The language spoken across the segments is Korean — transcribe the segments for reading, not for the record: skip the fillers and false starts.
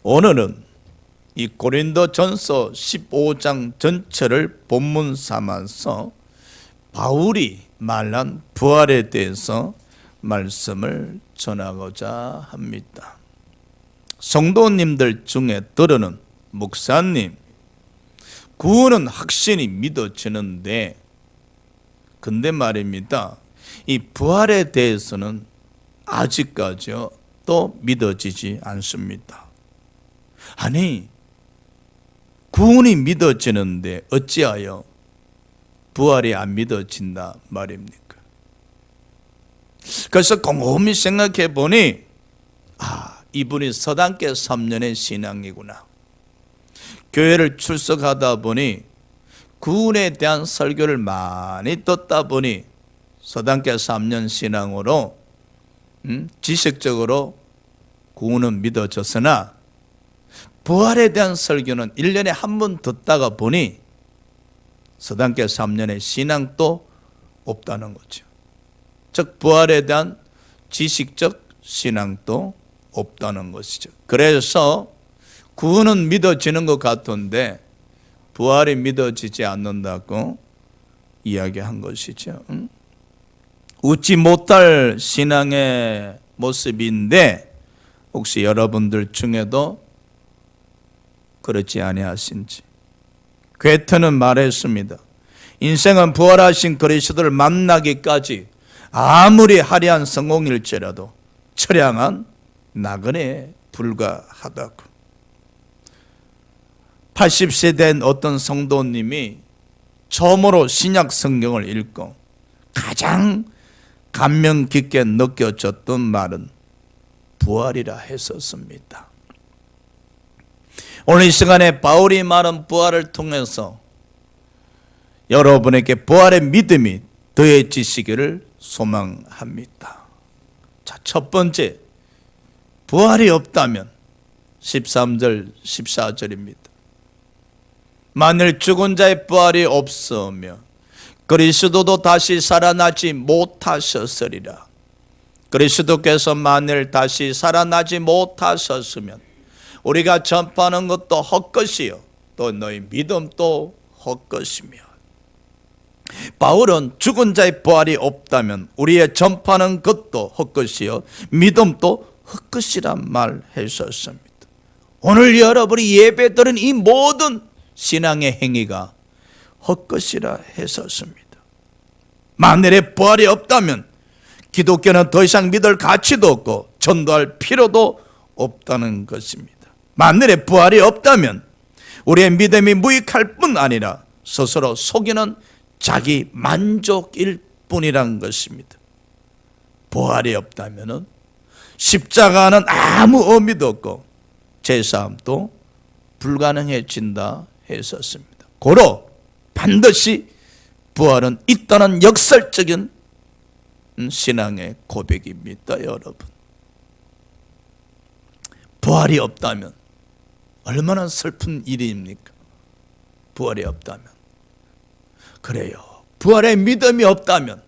오늘은 이 고린도전서 15장 전체를 본문 삼아서 바울이 말한 부활에 대해서 말씀을 전하고자 합니다. 성도님들 중에 들으는 목사님, 구원은 확실히 믿어지는데 근데 말입니다, 이 부활에 대해서는 아직까지요 또 믿어지지 않습니다. 아니, 구원이 믿어지는데 어찌하여 부활이 안 믿어진다 말입니까? 그래서 곰곰이 생각해 보니 이분이 서당계 3년의 신앙이구나. 교회를 출석하다 보니 구원에 대한 설교를 많이 듣다 보니 서당계 3년 신앙으로 지식적으로 구원은 믿어졌으나 부활에 대한 설교는 1년에 한 번 듣다가 보니 서당계 3년의 신앙도 없다는 거죠. 즉 부활에 대한 지식적 신앙도 없다는 것이죠. 그래서 구원은 믿어지는 것 같은데 부활이 믿어지지 않는다고 이야기한 것이죠. 웃지 못할 신앙의 모습인데 혹시 여러분들 중에도 그렇지 아니하신지. 괴테는 말했습니다. 인생은 부활하신 그리스도를 만나기까지 아무리 화려한 성공일지라도 처량한 나그네에 불과하다고. 80세 된 어떤 성도님이 처음으로 신약 성경을 읽고 가장 감명 깊게 느껴졌던 말은 부활이라 했었습니다. 오늘 이 시간에 바울이 말한 부활을 통해서 여러분에게 부활의 믿음이 더해지시기를 소망합니다. 자, 첫 번째, 부활이 없다면 13절 14절입니다. 만일 죽은 자의 부활이 없으며 그리스도도 다시 살아나지 못하셨으리라. 그리스도께서 만일 다시 살아나지 못하셨으면 우리가 전파하는 것도 헛것이요 또 너희 믿음도 헛것이며. 바울은 죽은 자의 부활이 없다면 우리의 전파하는 것도 헛것이요 믿음도 헛것이란 말했었습니다. 오늘 여러분이 예배드린 이 모든 신앙의 행위가 헛것이라 했었습니다. 만일에 부활이 없다면 기독교는 더 이상 믿을 가치도 없고 전도할 필요도 없다는 것입니다. 만일에 부활이 없다면 우리의 믿음이 무익할 뿐 아니라 스스로 속이는 자기 만족일 뿐이란 것입니다. 부활이 없다면 십자가는 아무 의미도 없고 제사함도 불가능해진다 했었습니다. 고로 반드시 부활은 있다는 역설적인 신앙의 고백입니다. 여러분, 부활이 없다면 얼마나 슬픈 일입니까? 부활이 없다면. 그래요, 부활의 믿음이 없다면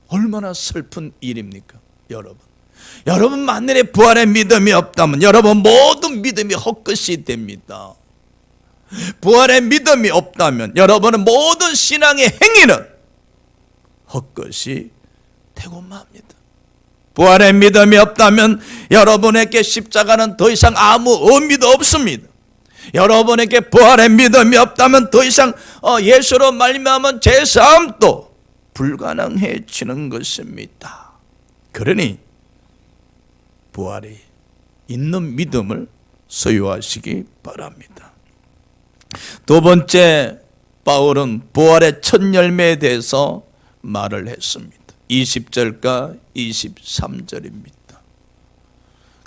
얼마나 슬픈 일입니까? 여러분 만일에 부활의 믿음이 없다면 여러분 모든 믿음이 헛것이 됩니다. 부활의 믿음이 없다면 여러분의 모든 신앙의 행위는 헛것이 되고 맙니다. 부활의 믿음이 없다면 여러분에게 십자가는 더 이상 아무 의미도 없습니다. 여러분에게 부활의 믿음이 없다면 더 이상 예수로 말미암은 제사함도 불가능해지는 것입니다. 그러니 부활이 있는 믿음을 소유하시기 바랍니다. 두 번째, 바울은 부활의 첫 열매에 대해서 말을 했습니다. 20절과 23절입니다.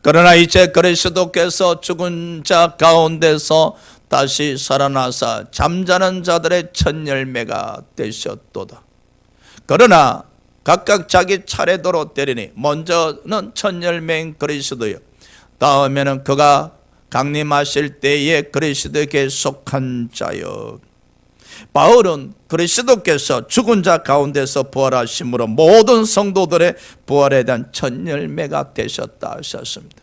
그러나 이제 그리스도께서 죽은 자 가운데서 다시 살아나사 잠자는 자들의 첫 열매가 되셨도다. 그러나 각각 자기 차례대로 되리니 먼저는 첫 열매인 그리스도요 다음에는 그가 강림하실 때에 그리스도에게 속한 자여. 바울은 그리스도께서 죽은 자 가운데서 부활하심으로 모든 성도들의 부활에 대한 첫 열매가 되셨다 하셨습니다.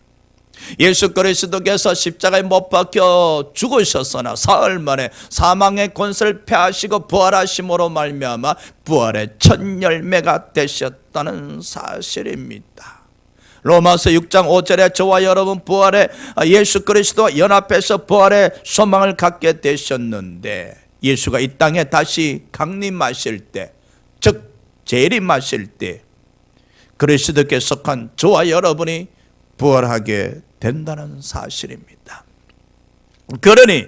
예수 그리스도께서 십자가에 못 박혀 죽으셨으나 사흘 만에 사망의 권세를 패하시고 부활하심으로 말미암아 부활의 첫 열매가 되셨다는 사실입니다. 로마서 6장 5절에 저와 여러분 부활의 예수 그리스도와 연합해서 부활의 소망을 갖게 되셨는데, 예수가 이 땅에 다시 강림하실 때, 즉 재림하실 때 그리스도께 속한 저와 여러분이 부활하게 된다는 사실입니다. 그러니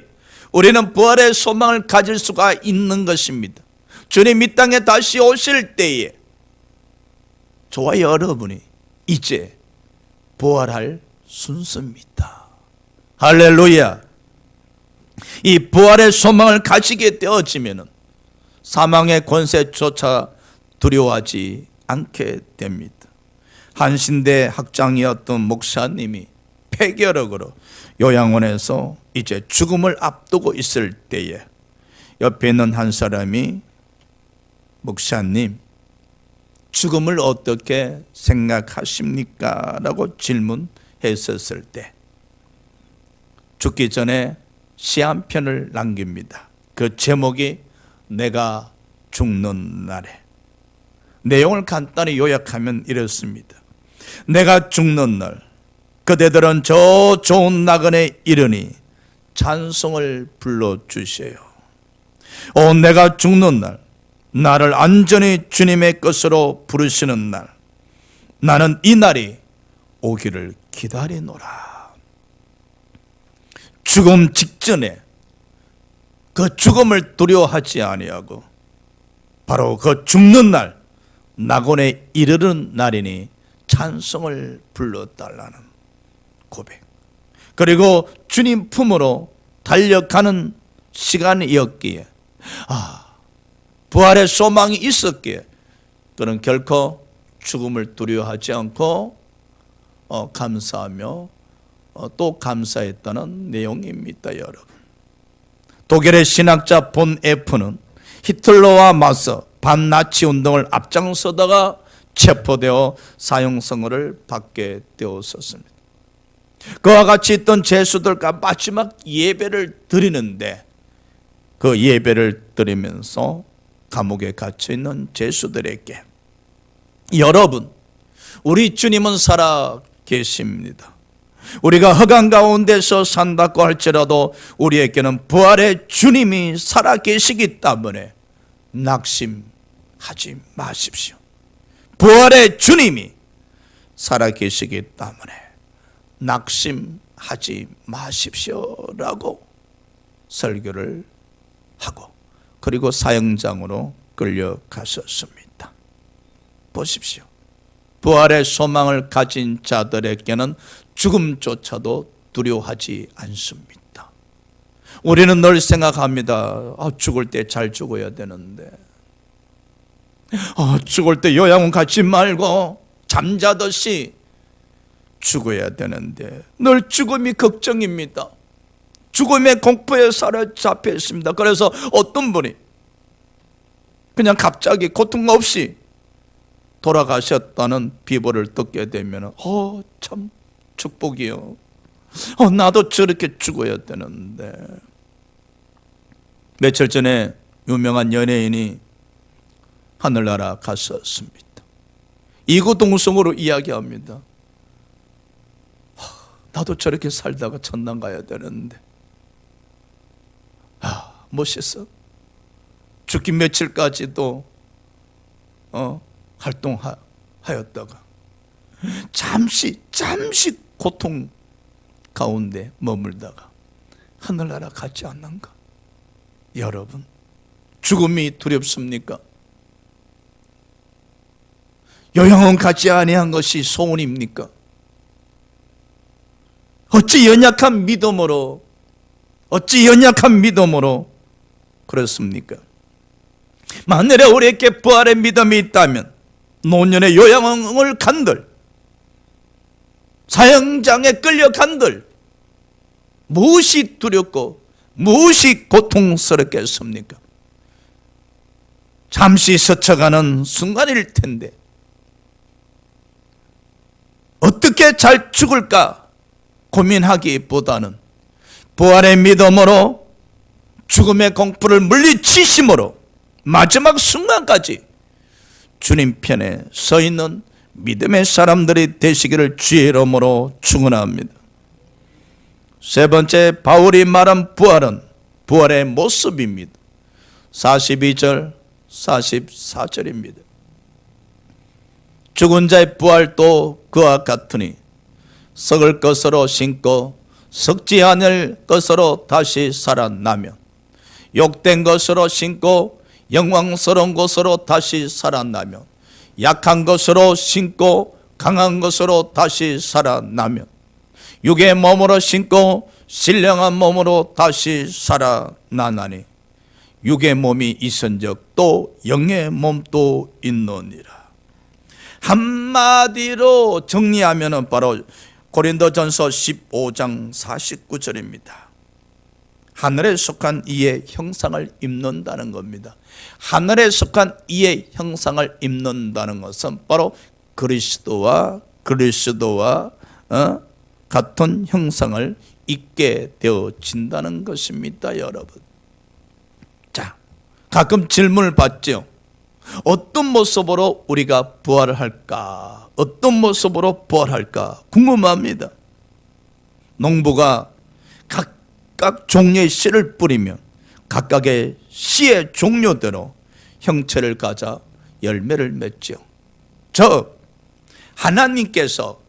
우리는 부활의 소망을 가질 수가 있는 것입니다. 주님 이 땅에 다시 오실 때에 저와 여러분이 이제 부활할 순서입니다. 할렐루야. 이 부활의 소망을 가지게 되어지면 사망의 권세조차 두려워하지 않게 됩니다. 한신대 학장이었던 목사님이 폐결핵으로 요양원에서 이제 죽음을 앞두고 있을 때에 옆에 있는 한 사람이 목사님, 죽음을 어떻게 생각하십니까? 라고 질문했었을 때 죽기 전에 시 한 편을 남깁니다. 그 제목이 내가 죽는 날에. 내용을 간단히 요약하면 이렇습니다. 내가 죽는 날 그대들은 저 좋은 나그네 이르니 찬송을 불러주세요. 내가 죽는 날 나를 안전히 주님의 것으로 부르시는 날, 나는 이 날이 오기를 기다리노라. 죽음 직전에 그 죽음을 두려워하지 아니하고 바로 그 죽는 날, 낙원에 이르는 날이니 찬송을 불러달라는 고백, 그리고 주님 품으로 달려가는 시간이었기에, 부활의 소망이 있었기에 그는 결코 죽음을 두려워하지 않고 감사하며 또 감사했다는 내용입니다. 여러분, 독일의 신학자 본 F는 히틀러와 맞서 반나치 운동을 앞장서다가 체포되어 사형선고를 받게 되었었습니다. 그와 같이 있던 제수들과 마지막 예배를 드리는데, 그 예배를 드리면서 감옥에 갇혀 있는 제수들에게, 여러분, 우리 주님은 살아 계십니다. 우리가 흑암 가운데서 산다고 할지라도 우리에게는 부활의 주님이 살아 계시기 때문에 낙심하지 마십시오. 부활의 주님이 살아 계시기 때문에 낙심하지 마십시오라고 설교를 하고, 그리고 사형장으로 끌려가셨습니다. 보십시오. 부활의 소망을 가진 자들에게는 죽음조차도 두려워하지 않습니다. 우리는 늘 생각합니다. 죽을 때 잘 죽어야 되는데, 죽을 때 요양원 가지 말고 잠자듯이 죽어야 되는데, 늘 죽음이 걱정입니다. 죽음의 공포에 사로잡혀 있습니다. 그래서 어떤 분이 그냥 갑자기 고통 없이 돌아가셨다는 비보를 듣게 되면 참 축복이요. 나도 저렇게 죽어야 되는데. 며칠 전에 유명한 연예인이 하늘나라 갔었습니다. 이구동성으로 이야기합니다. 나도 저렇게 살다가 천당 가야 되는데. 멋있어. 죽기 며칠까지도 활동하였다가 잠시 고통 가운데 머물다가 하늘나라 가지 않는가? 여러분, 죽음이 두렵습니까? 요양원 가지 아니한 것이 소원입니까? 어찌 연약한 믿음으로 그렇습니까? 만일에 우리에게 부활의 믿음이 있다면 노년의 요양원을 간들, 사형장에 끌려간들 무엇이 두렵고 무엇이 고통스럽겠습니까? 잠시 스쳐가는 순간일 텐데 어떻게 잘 죽을까 고민하기보다는 부활의 믿음으로 죽음의 공포를 물리치심으로 마지막 순간까지 주님 편에 서 있는 믿음의 사람들이 되시기를 주의 이름으로 축원합니다. 세 번째, 바울이 말한 부활은 부활의 모습입니다. 42절 44절입니다. 죽은 자의 부활도 그와 같으니 썩을 것으로 신고 썩지 않을 것으로 다시 살아나면 욕된 것으로 신고 영광스러운 것으로 다시 살아나면 약한 것으로 신고 강한 것으로 다시 살아나면 육의 몸으로 신고 신령한 몸으로 다시 살아나나니 육의 몸이 있은즉 또 영의 몸도 있느니라. 한마디로 정리하면 바로 고린도전서 15장 49절입니다. 하늘에 속한 이의 형상을 입는다는 겁니다. 하늘에 속한 이의 형상을 입는다는 것은 바로 그리스도와 같은 형상을 입게 되어진다는 것입니다, 여러분. 자, 가끔 질문을 받죠. 어떤 모습으로 우리가 부활을 할까? 어떤 모습으로 부활할까? 궁금합니다. 농부가 각각 종류의 씨를 뿌리면 각각의 씨의 종류대로 형체를 가져 열매를 맺죠. 즉 하나님께서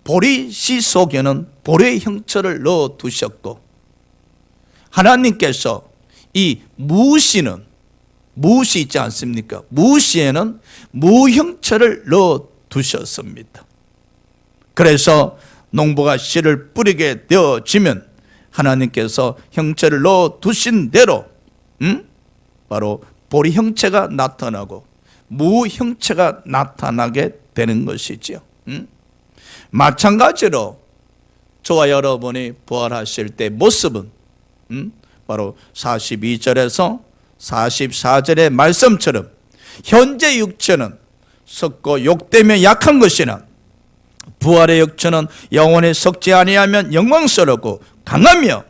보리 씨 속에는 보리의 형체를 넣어 두셨고, 하나님께서 이 무씨는 무씨 있지 않습니까? 무씨에는 무형체를 넣어 두셨습니다. 그래서 농부가 씨를 뿌리게 되어지면 하나님께서 형체를 넣어 두신 대로 바로 보리 형체가 나타나고 무 형체가 나타나게 되는 것이지요. 마찬가지로 저와 여러분이 부활하실 때 모습은 바로 42절에서 44절의 말씀처럼 현재 육체는 썩고 욕되며 약한 것이나 부활의 육체는 영원히 썩지 아니하면 영광스럽고 강하며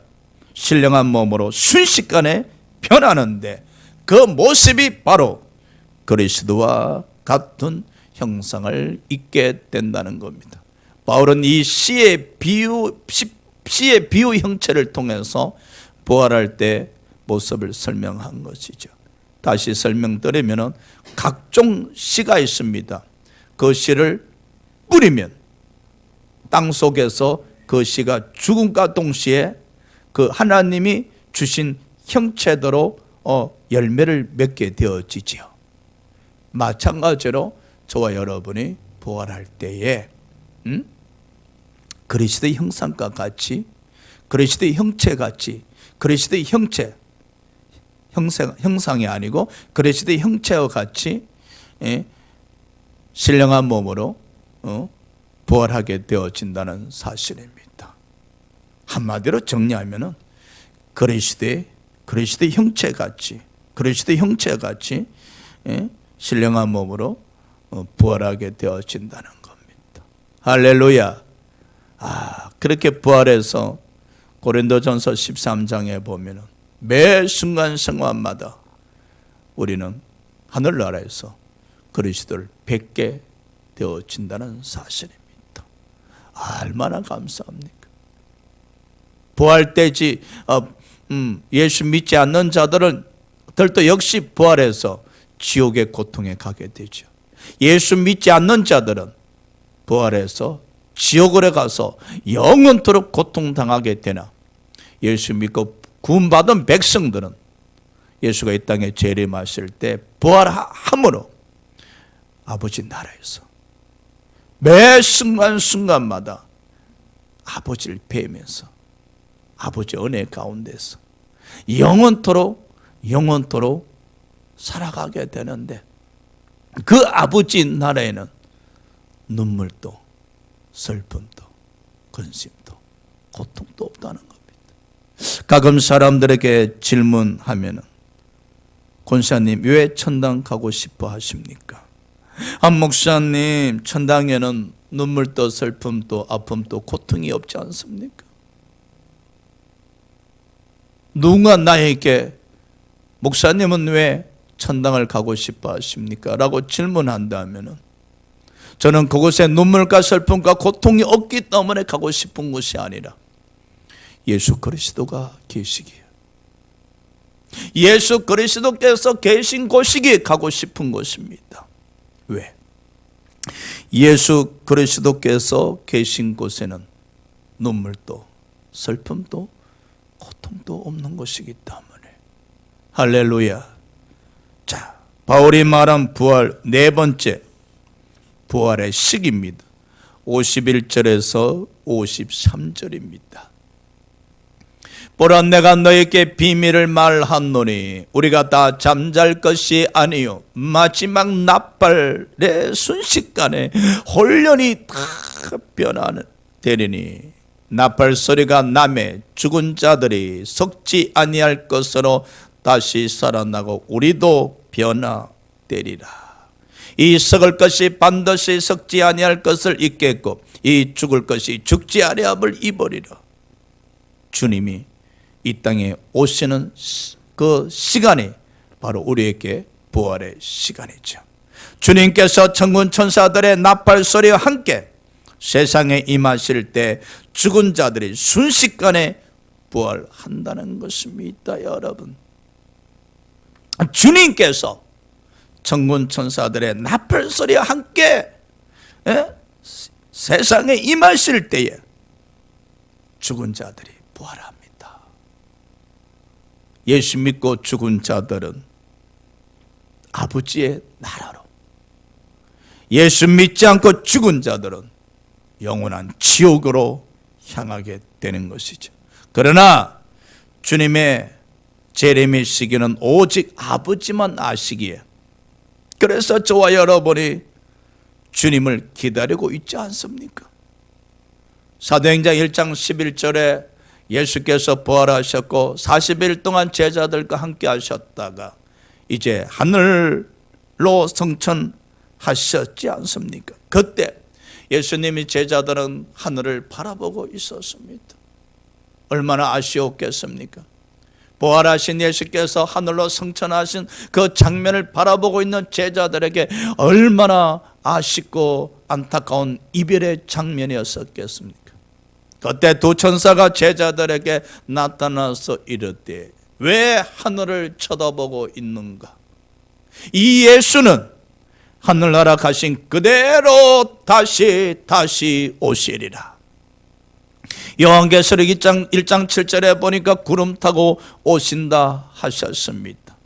신령한 몸으로 순식간에 변하는데 그 모습이 바로 그리스도와 같은 형상을 입게 된다는 겁니다. 바울은 이 씨의 비유 형체를 통해서 부활할 때 모습을 설명한 것이죠. 다시 설명드리면 각종 씨가 있습니다. 그 씨를 뿌리면 땅 속에서 그 씨가 죽음과 동시에 그 하나님이 주신 형체대로 열매를 맺게 되어지지요. 마찬가지로 저와 여러분이 부활할 때에 그리스도의 형상과 같이, 그리스도의 형체같이, 그리스도의 형상이 아니고 그리스도의 형체와 같이 신령한 몸으로 부활하게 되어진다는 사실입니다. 한마디로 정리하면은 그리스도의 형체같이, 그리스도의 형체같이 신령한 몸으로 부활하게 되어진다는 겁니다. 할렐루야. 그렇게 부활해서 고린도전서 13장에 보면은 매 순간 생활마다 우리는 하늘나라에서 그리스도를 뵙게 되어진다는 사실입니다. 얼마나 감사합니까? 부활되지 예수 믿지 않는 자들도 역시 부활해서 지옥의 고통에 가게 되죠. 예수 믿지 않는 자들은 부활해서 지옥으로 가서 영원토록 고통당하게 되나, 예수 믿고 구원받은 백성들은 예수가 이 땅에 재림하실 때 부활함으로 아버지 나라에서 매 순간순간마다 아버지를 뵈면서 아버지 은혜 가운데서 영원토록 살아가게 되는데, 그 아버지 나라에는 눈물도 슬픔도 근심도 고통도 없다는 겁니다. 가끔 사람들에게 질문하면은 권사님 왜 천당 가고 싶어 하십니까? 한 목사님, 천당에는 눈물도 슬픔도 아픔도 고통이 없지 않습니까? 누군가 나에게 목사님은 왜 천당을 가고 싶어 하십니까? 라고 질문한다면 저는 그곳에 눈물과 슬픔과 고통이 없기 때문에 가고 싶은 곳이 아니라 예수 그리스도가 계시기에, 예수 그리스도께서 계신 곳이기에 가고 싶은 곳입니다. 왜? 예수 그리스도께서 계신 곳에는 눈물도 슬픔도 고통도 없는 곳이기 때문에. 할렐루야. 자, 바울이 말한 부활 네 번째, 부활의 시기입니다. 51절에서 53절입니다. 보라, 내가 너에게 비밀을 말하노니 우리가 다 잠잘 것이 아니요 마지막 나팔의 순식간에 혼련이 다 변하는 되리니 나팔 소리가 나매 죽은 자들이 썩지 아니할 것으로 다시 살아나고 우리도 변화되리라. 이 썩을 것이 반드시 썩지 아니할 것을 잊겠고 이 죽을 것이 죽지 아니함을 입으리라. 주님이 이 땅에 오시는 그 시간이 바로 우리에게 부활의 시간이죠. 주님께서 천군 천사들의 나팔 소리와 함께 세상에 임하실 때 죽은 자들이 순식간에 부활한다는 것입니다. 여러분, 주님께서 천군 천사들의 나팔 소리와 함께 세상에 임하실 때에 죽은 자들이 부활합니다. 예수 믿고 죽은 자들은 아버지의 나라로, 예수 믿지 않고 죽은 자들은 영원한 지옥으로 향하게 되는 것이죠. 그러나 주님의 재림의 시기는 오직 아버지만 아시기에, 그래서 저와 여러분이 주님을 기다리고 있지 않습니까? 사도행전 1장 11절에 예수께서 부활하셨고 40일 동안 제자들과 함께 하셨다가 이제 하늘로 승천하셨지 않습니까? 그때 예수님이 제자들은 하늘을 바라보고 있었습니다. 얼마나 아쉬웠겠습니까? 부활하신 예수께서 하늘로 승천하신 그 장면을 바라보고 있는 제자들에게 얼마나 아쉽고 안타까운 이별의 장면이었었겠습니까? 그때 두 천사가 제자들에게 나타나서 이르되 왜 하늘을 쳐다보고 있는가? 이 예수는 하늘나라 가신 그대로 다시 오시리라. 요한계시록 1장 7절에 보니까 구름 타고 오신다 하셨습니다.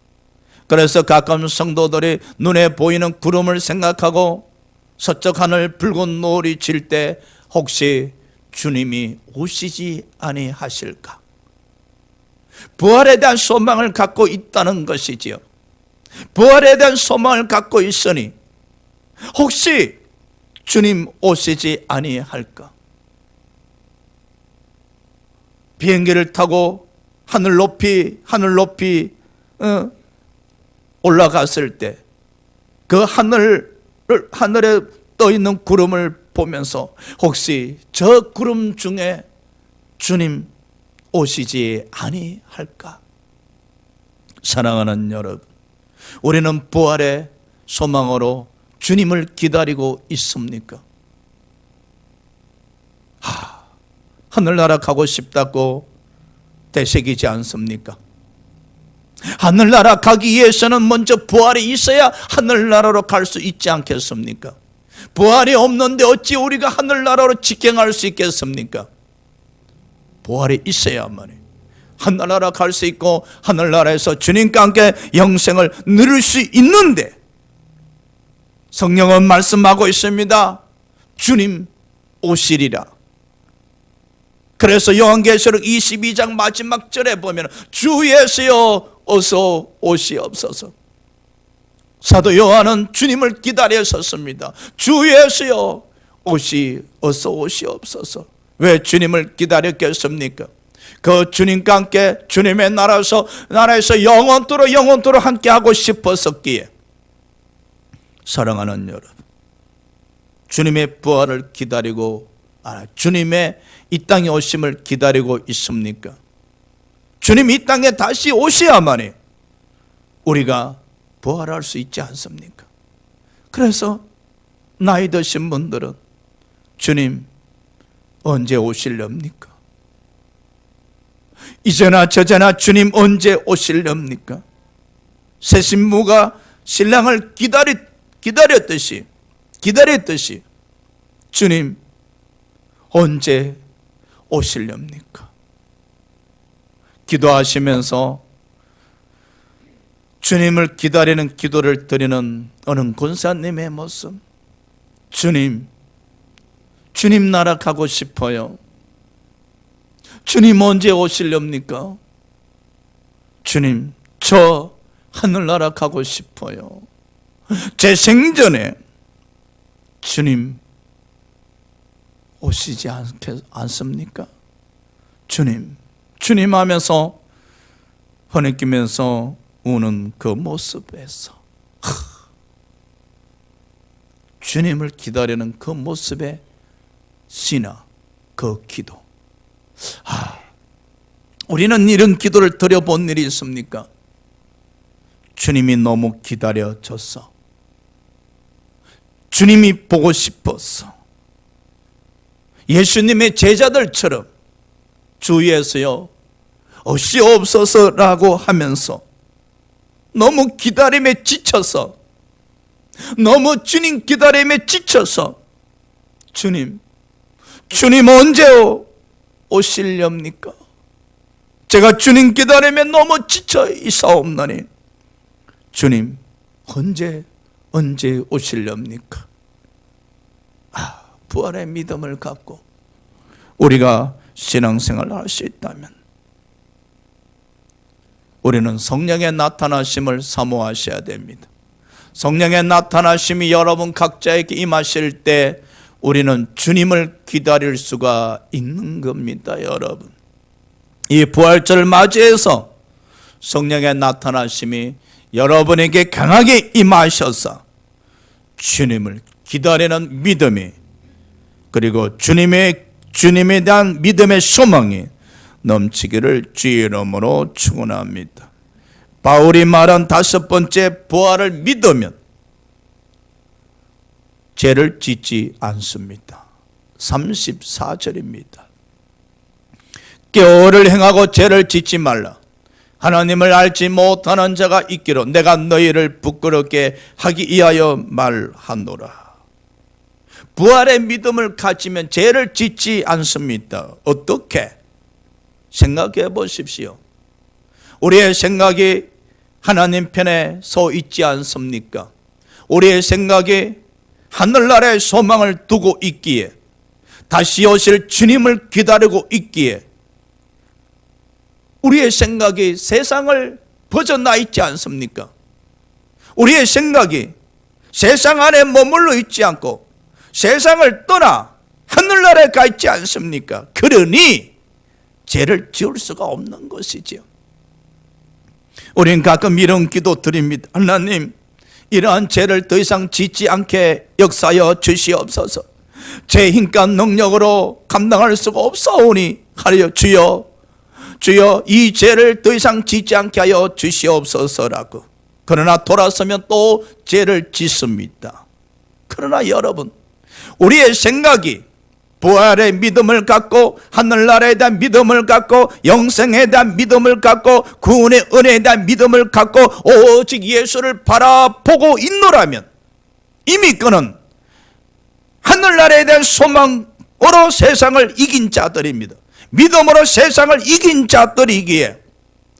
그래서 가까운 성도들이 눈에 보이는 구름을 생각하고 서쪽 하늘 붉은 노을이 질 때 혹시 주님이 오시지 아니하실까? 부활에 대한 소망을 갖고 있다는 것이지요. 부활에 대한 소망을 갖고 있으니 혹시 주님 오시지 아니할까? 비행기를 타고 하늘 높이 올라갔을 때 그 하늘에 떠 있는 구름을 보면서 혹시 저 구름 중에 주님 오시지 아니할까? 사랑하는 여러분, 우리는 부활의 소망으로 주님을 기다리고 있습니까? 하늘나라 가고 싶다고 되새기지 않습니까? 하늘나라 가기 위해서는 먼저 부활이 있어야 하늘나라로 갈 수 있지 않겠습니까? 부활이 없는데 어찌 우리가 하늘나라로 직행할 수 있겠습니까? 부활이 있어야만 하늘나라 갈 수 있고 하늘나라에서 주님과 함께 영생을 누릴 수 있는데, 성령은 말씀하고 있습니다. 주님 오시리라. 그래서 요한계시록 22장 마지막 절에 보면 주 예수여 어서 오시옵소서. 사도 요한은 주님을 기다려 섰습니다. 주 예수여 어서 오시옵소서. 왜 주님을 기다렸겠습니까? 그 주님과 함께 주님의 나라에서 영원토록 함께 하고 싶었었기에 사랑하는 여러분, 주님의 부활을 기다리고 주님의 이 땅에 오심을 기다리고 있습니까? 주님이 이 땅에 다시 오셔야만이 우리가 부활할 수 있지 않습니까? 그래서 나이 드신 분들은 주님 언제 오시렵니까? 이제나 저제나 주님 언제 오시렵니까? 새 신부가 신랑을 기다렸듯이 주님 언제 오시렵니까? 기도하시면서 주님을 기다리는 기도를 드리는 어느 권사님의 모습, 주님 나라 가고 싶어요. 주님 언제 오시렵니까? 주님 저 하늘나라 가고 싶어요. 제 생전에 주님 오시지 않습니까? 주님 하면서 흐느끼면서 우는 그 모습에서 주님을 기다리는 그 모습의 신화, 그 기도. 우리는 이런 기도를 드려본 일이 있습니까? 주님이 너무 기다려졌어. 주님이 보고 싶었어. 예수님의 제자들처럼 주위에서요 없이옵소서라고 하면서 너무 기다림에 지쳐서, 너무 주님 기다림에 지쳐서 주님 언제 오시렵니까? 제가 주님 기다림에 너무 지쳐 있사옵나니 주님 언제 오시렵니까? 부활의 믿음을 갖고 우리가 신앙생활을 할 수 있다면 우리는 성령의 나타나심을 사모하셔야 됩니다. 성령의 나타나심이 여러분 각자에게 임하실 때 우리는 주님을 기다릴 수가 있는 겁니다. 여러분, 이 부활절을 맞이해서 성령의 나타나심이 여러분에게 강하게 임하셔서 주님을 기다리는 믿음이, 그리고 주님에 대한 믿음의 소망이 넘치기를 주의 이름으로 축원합니다. 바울이 말한 다섯 번째 부활을 믿으면 죄를 짓지 않습니다. 34절입니다. 깨어를 행하고 죄를 짓지 말라. 하나님을 알지 못하는 자가 있기로 내가 너희를 부끄럽게 하기 위하여 말하노라. 부활의 믿음을 가지면 죄를 짓지 않습니다. 어떻게? 생각해 보십시오. 우리의 생각이 하나님 편에 서 있지 않습니까? 우리의 생각이 하늘나라의 소망을 두고 있기에, 다시 오실 주님을 기다리고 있기에 우리의 생각이 세상을 벗어나 있지 않습니까? 우리의 생각이 세상 안에 머물러 있지 않고 세상을 떠나 하늘나라에 가 있지 않습니까? 그러니 죄를 지을 수가 없는 것이지요. 우리는 가끔 이런 기도 드립니다. 하나님, 이러한 죄를 더 이상 짓지 않게 역사하여 주시옵소서. 제 힘과 능력으로 감당할 수가 없사오니 하려 주여 이 죄를 더 이상 짓지 않게 하여 주시옵소서라고. 그러나 돌아서면 또 죄를 짓습니다. 그러나 여러분, 우리의 생각이 부활의 믿음을 갖고 하늘나라에 대한 믿음을 갖고 영생에 대한 믿음을 갖고 구원의 은혜에 대한 믿음을 갖고 오직 예수를 바라보고 있노라면 이미 그는 하늘나라에 대한 소망으로 세상을 이긴 자들입니다. 믿음으로 세상을 이긴 자들이기에,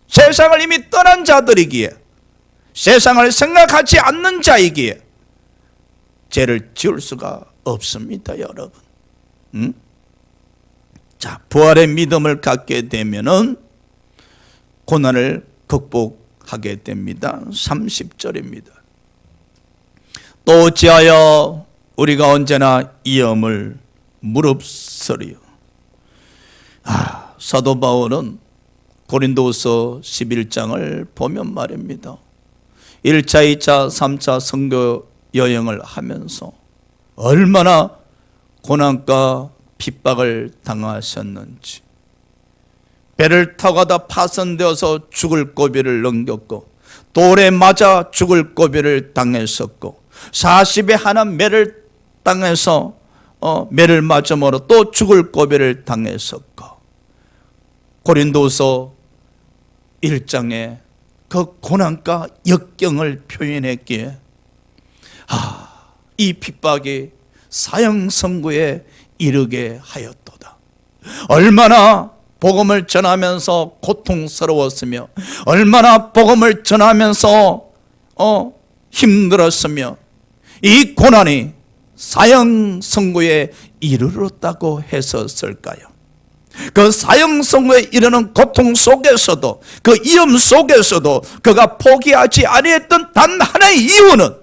세상을 이미 떠난 자들이기에, 세상을 생각하지 않는 자이기에 죄를 지을 수가 없습니다. 여러분, 자, 부활의 믿음을 갖게 되면은 고난을 극복하게 됩니다. 30절입니다. 또 어찌하여 우리가 언제나 이 염을 무릅쓰리요. 사도 바울은 고린도후서 11장을 보면 말입니다. 1차, 2차, 3차 선교 여행을 하면서 얼마나 고난과 핍박을 당하셨는지, 배를 타고 가다 파손되어서 죽을 고비를 넘겼고 돌에 맞아 죽을 고비를 당했었고 40에 하나 매를 당해서 매를 맞음으로 또 죽을 고비를 당했었고, 고린도서 1장에 그 고난과 역경을 표현했기에 이 핍박이 사형 선고에 이르게 하였도다. 얼마나 복음을 전하면서 고통스러웠으며 얼마나 복음을 전하면서 힘들었으며 이 고난이 사형 선고에 이르렀다고 했었을까요? 그 사형 선고에 이르는 고통 속에서도, 그 위험 속에서도 그가 포기하지 아니했던 단 하나의 이유는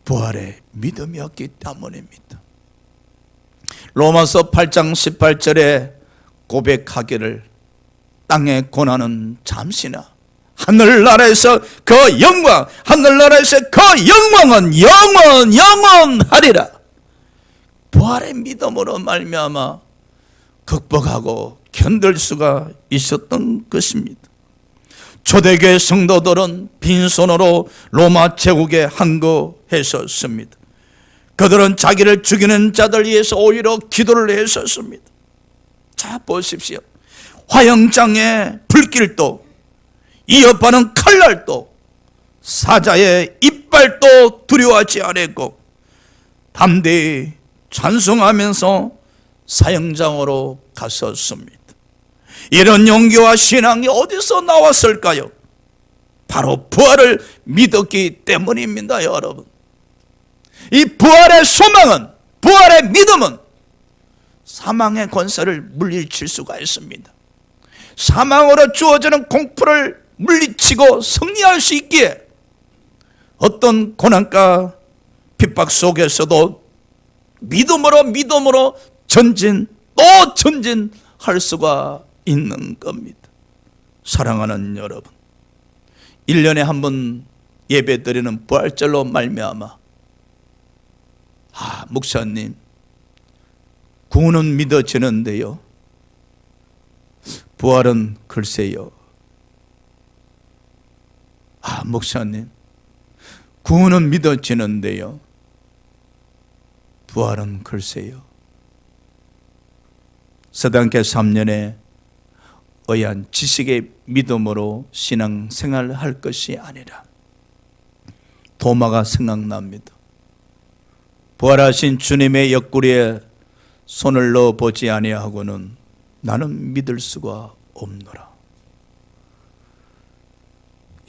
부활의 믿음이었기 때문입니다. 로마서 8장 18절에 고백하기를 땅의 고난은 잠시나 하늘나라에서 그 영광, 하늘나라에서 그 영광은 영원하리라. 부활의 믿음으로 말미암아 극복하고 견딜 수가 있었던 것입니다. 초대교회 성도들은 빈손으로 로마 제국에 항거했었습니다. 그들은 자기를 죽이는 자들 위해서 오히려 기도를 했었습니다. 자, 보십시오. 화영장의 불길도, 이어파는 칼날도, 사자의 이빨도 두려워하지 않았고 담대히 찬송하면서 사형장으로 갔었습니다. 이런 용기와 신앙이 어디서 나왔을까요? 바로 부활을 믿었기 때문입니다, 여러분. 이 부활의 소망은, 부활의 믿음은 사망의 권세를 물리칠 수가 있습니다. 사망으로 주어지는 공포를 물리치고 승리할 수 있기에 어떤 고난과 핍박 속에서도 믿음으로 전진 또 전진할 수가 있는 겁니다. 사랑하는 여러분, 1년에 한 번 예배 드리는 부활절로 말미암아 목사님, 구원은 믿어지는데요, 부활은 글쎄요. 목사님, 구원은 믿어지는데요, 부활은 글쎄요. 서당계 3년에 의한 지식의 믿음으로 신앙생활을 할 것이 아니라 도마가 생각납니다. 부활하신 주님의 옆구리에 손을 넣어보지 아니하고는 나는 믿을 수가 없노라.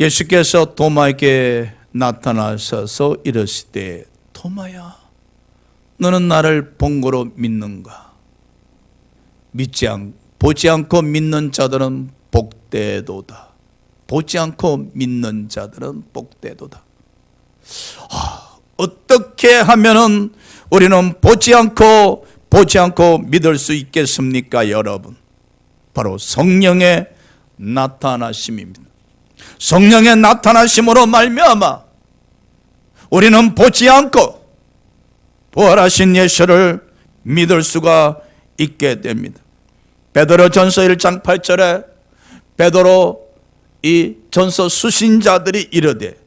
예수께서 도마에게 나타나셔서 이르시되, 도마야, 너는 나를 본 거로 믿는가? 보지 않고 믿는 자들은 복되도다. 보지 않고 믿는 자들은 복되도다. 어떻게 하면은 우리는 보지 않고 믿을 수 있겠습니까, 여러분? 바로 성령의 나타나심입니다. 성령의 나타나심으로 말미암아 우리는 보지 않고 부활하신 예수를 믿을 수가 있게 됩니다. 베드로전서 1장 8절에 베드로 이 전서 수신자들이 이르되,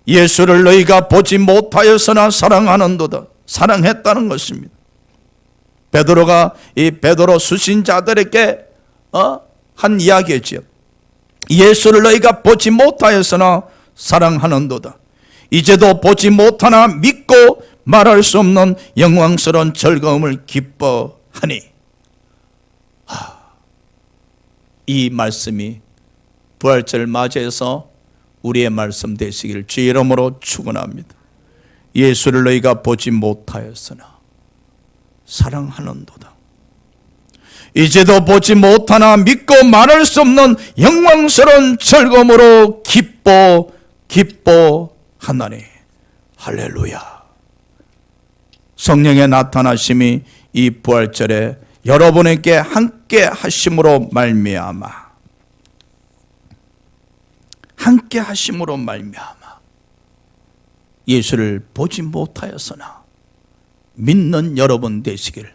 예수를 너희가 보지 못하였으나 사랑하는도다. 사랑했다는 것입니다. 베드로가 이 베드로 수신자들에게 한 이야기였죠. 예수를 너희가 보지 못하였으나 사랑하는도다. 이제도 보지 못하나 믿고 말할 수 없는 영광스러운 즐거움을 기뻐하니. 이 말씀이 부활절 맞이해서 우리의 말씀 되시길 주의 이름으로 축원합니다. 예수를 너희가 보지 못하였으나 사랑하는도다. 이제도 보지 못하나 믿고 말할 수 없는 영광스러운 즐거움으로 기뻐하나니. 할렐루야. 성령의 나타나심이 이 부활절에 여러분에게 함께 하심으로 말미암아 예수를 보지 못하였으나 믿는 여러분 되시기를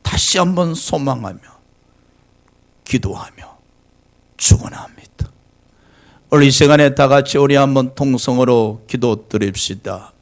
다시 한번 소망하며 기도하며 축원합니다. 오늘 이 시간에 다 같이 우리 한번 통성으로 기도 드립시다.